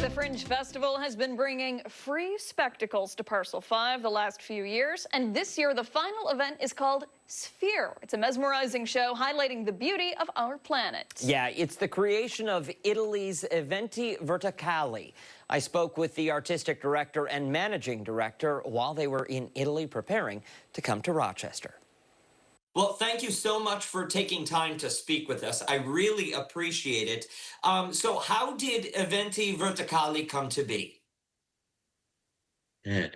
The Fringe Festival has been bringing free spectacles to Parcel 5 the last few years, and this year the final event is called Sphere. It's a mesmerizing show highlighting the beauty of our planet. Yeah, it's the creation of Italy's eVenti Verticali. I spoke with the artistic director and managing director while they were in Italy preparing to come to Rochester. Well, thank you so much for taking time to speak with us. I really appreciate it. So how did eVenti Verticali come to be? La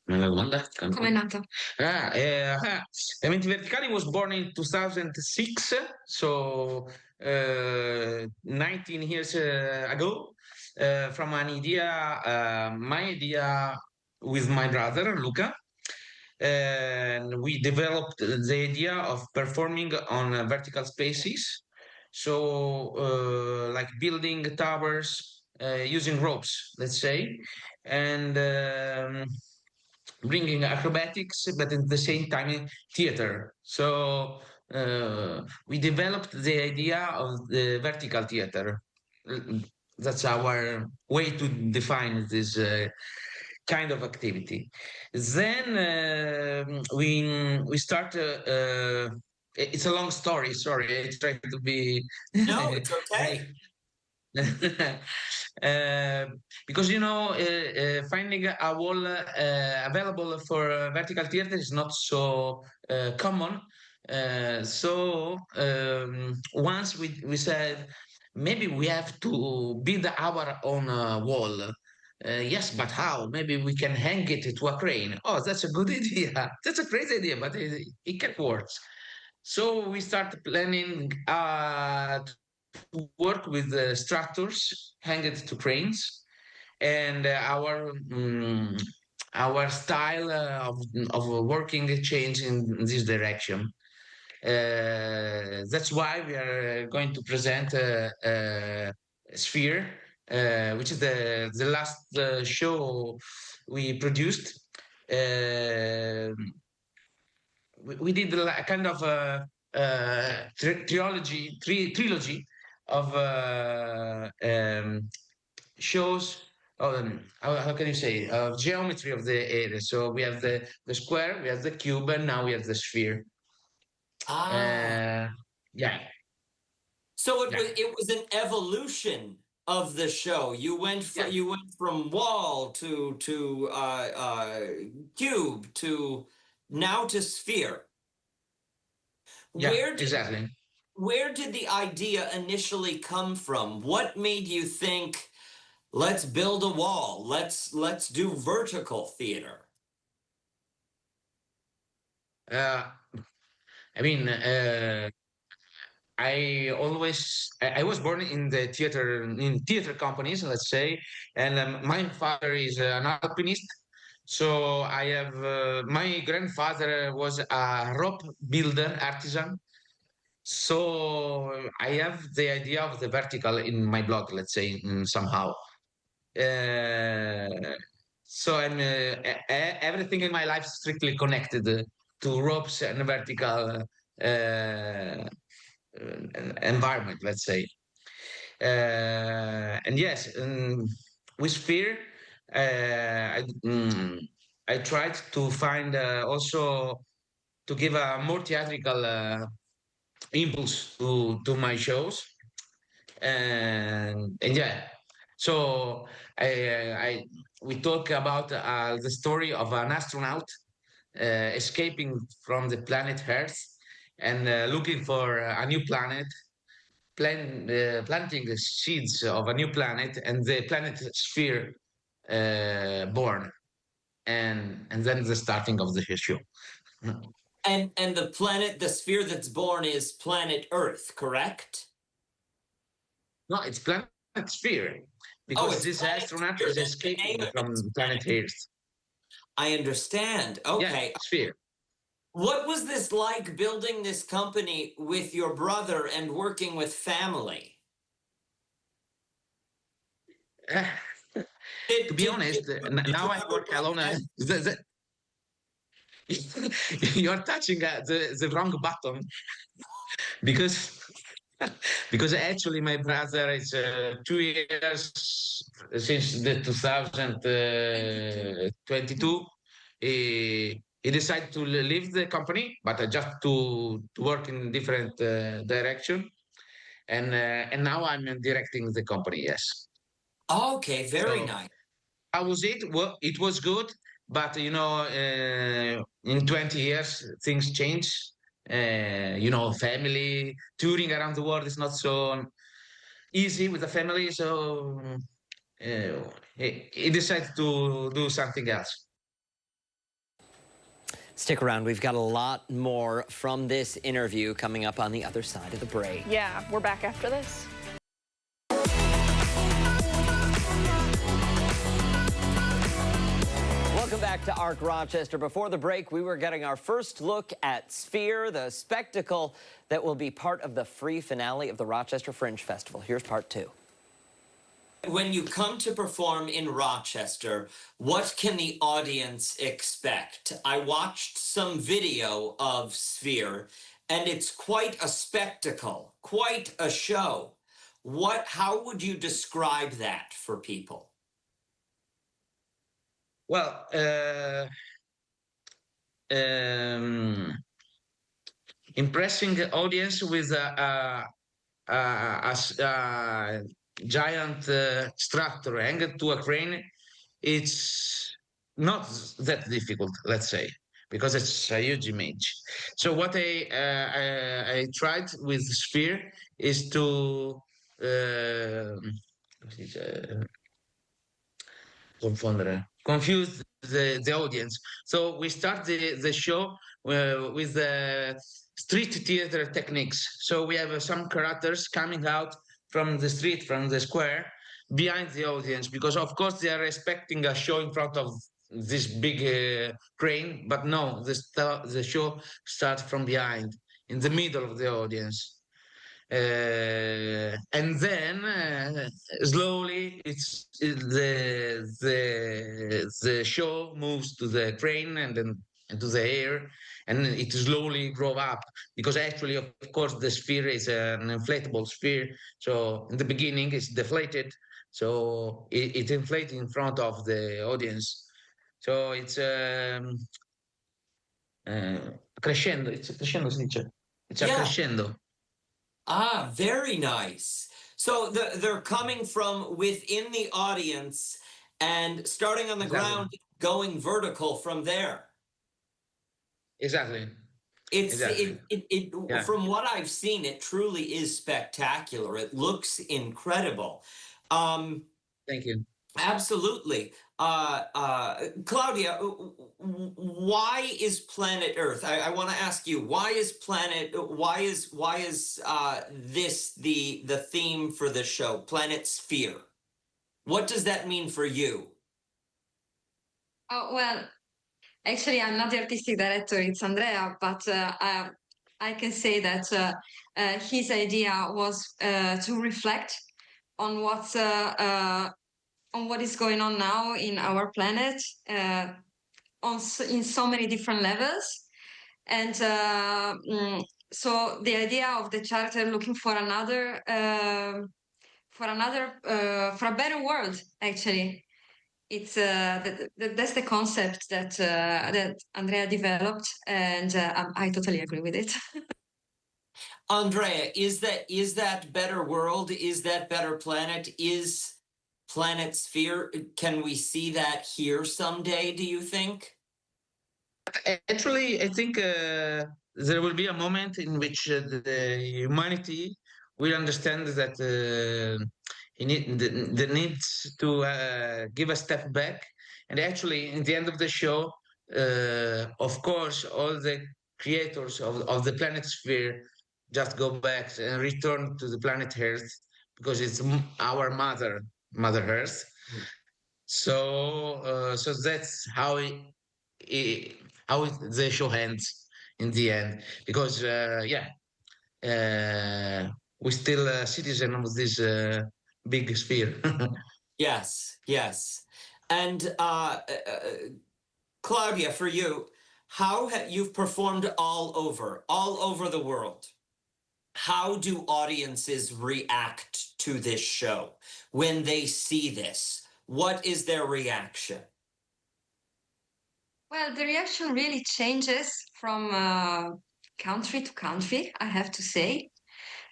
domanda? Come è nata? eVenti Verticali was born in 2006, so 19 years ago, from an idea, my idea with my brother, Luca. And we developed the idea of performing on vertical spaces, so like building towers using ropes, let's say, and bringing acrobatics, but at the same time theater. So we developed the idea of the vertical theater. That's our way to define this kind of activity. Then we start. It's a long story. Sorry, I try to be. No, it's okay. Because finding a wall available for vertical theater is not so common. So once we said maybe we have to build our own wall. Yes, but how? Maybe we can hang it to a crane. Oh, that's a good idea. That's a crazy idea, but it can work. So we start planning to work with structures hanged to cranes, and our style of working changed in this direction. That's why we are going to present Sphere, which is the last show we produced. We did a kind of trilogy of shows. How can you say? Geometry of the area. So we have the square, we have the cube, and now we have the sphere. Yeah. So it was an evolution of the show. You went from wall to cube to now to sphere. Yeah, exactly. Where did the idea initially come from? What made you think, let's build a wall, let's do vertical theater? I mean, I was born in the theater companies, let's say, and my father is an alpinist. So I have my grandfather was a rope builder artisan. So I have the idea of the vertical in my blog, let's say, somehow. So I'm everything in my life is strictly connected to ropes and vertical environment, let's say. And yes, with Sphere, I tried to find also to give a more theatrical impulse to my shows, and yeah. So we talk about the story of an astronaut escaping from the planet Earth and looking for a new planet, planting the seeds of a new planet, and the planet Sphere born, and then the starting of the issue. And the sphere that's born is planet Earth, correct? No, it's planet Sphere, because this astronaut is escaping from planet Earth. I understand. Okay. Yeah, Sphere. What was this like, building this company with your brother and working with family? To be honest, now I work alone. You're touching the wrong button, because because actually my brother is 2 years since the 2022. He decided to leave the company, but just to work in different direction. And now I'm directing the company. Yes. Okay, very So nice. how was it? Well, it was good, but in 20 years things change. Family touring around the world is not so easy with the family, so he decided to do something else. Stick around. We've got a lot more from this interview coming up on the other side of the break. Yeah, we're back after this. Welcome back to ARC Rochester. Before the break, we were getting our first look at Sphere, the spectacle that will be part of the free finale of the Rochester Fringe Festival. Here's part two. When you come to perform in Rochester, what can the audience expect? I watched some video of Sphere, and it's quite a spectacle, quite a show. How would you describe that for people? Well, impressing the audience with a giant structure hanged to a crane, it's not that difficult, let's say, because it's a huge image. So what I tried with Sphere is to confuse the audience. So we start the show with the street theater techniques. So we have some characters coming out from the street, from the square, behind the audience, because of course they are expecting a show in front of this big crane, but no, the show starts from behind, in the middle of the audience. And then slowly the show moves to the crane and then into the air, and it slowly grow up, because actually of course the sphere is an inflatable sphere, so in the beginning it's deflated, so it inflates in front of the audience, so it's crescendo, it's a crescendo si dice. It's a crescendo. Ah, very nice. So they're coming from within the audience and starting on the Exactly. ground, going vertical from there. Exactly. Exactly. Yeah. From what I've seen, it truly is spectacular. It looks incredible. Thank you. Absolutely. Claudia, why is planet Earth? I want to ask you, why is this the theme for the show, Planet Sphere? What does that mean for you? Oh, well, actually, I'm not the artistic director, it's Andrea, but I can say that his idea was to reflect on what is going on now in our planet in so many different levels. And so the idea of the charter looking for for a better world, actually. It's that's the concept that Andrea developed, and I totally agree with it. Andrea, is that better world? Is that better planet? Is Planet Sphere? Can we see that here someday, do you think? Actually, I think there will be a moment in which the humanity will understand that the needs to give a step back. And actually, in the end of the show, of course, all the creators of the planet Sphere just go back and return to the planet Earth, because it's our Mother Earth. So that's how how the show ends in the end, because we're still a citizen of this big sphere. Yes, yes. And Claudia, for you, you've performed all over the world? how do audiences react to this show when they see this? What is their reaction? Well, the reaction really changes from country to country, I have to say.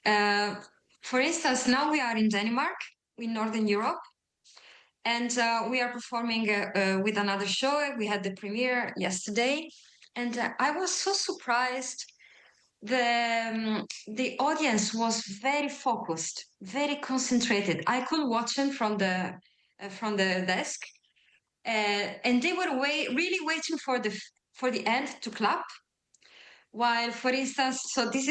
For instance, now we are in Denmark, in Northern Europe, and we are performing with another show. We had the premiere yesterday, and I was so surprised. The audience was very focused, very concentrated. I could watch them from the desk, and they were really waiting for the end to clap. While, for instance, so this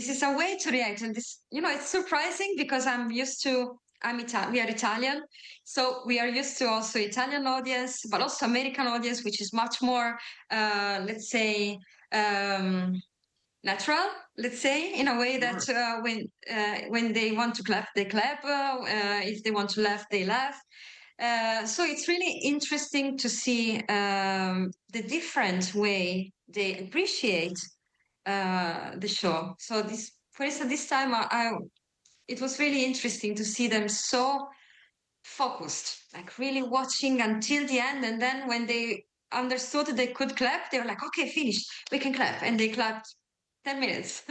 is a way to react, and this, you know, it's surprising because we are Italian, so we are used to also Italian audience, but also American audience, which is much more, let's say, natural. Let's say, in a way that when they want to clap, they clap. If they want to laugh, they laugh. So it's really interesting to see the different way they appreciate the show. So this, for instance, this time it was really interesting to see them so focused, like really watching until the end. And then when they understood they could clap, they were like, okay, finished, we can clap. And they clapped 10 minutes.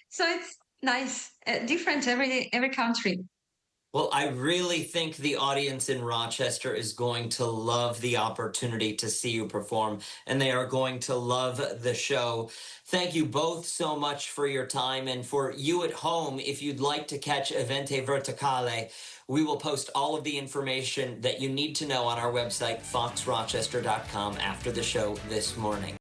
So it's nice, different every country. Well, I really think the audience in Rochester is going to love the opportunity to see you perform, and they are going to love the show. Thank you both so much for your time, and for you at home, if you'd like to catch eVenti Verticali, we will post all of the information that you need to know on our website, foxrochester.com, after the show this morning.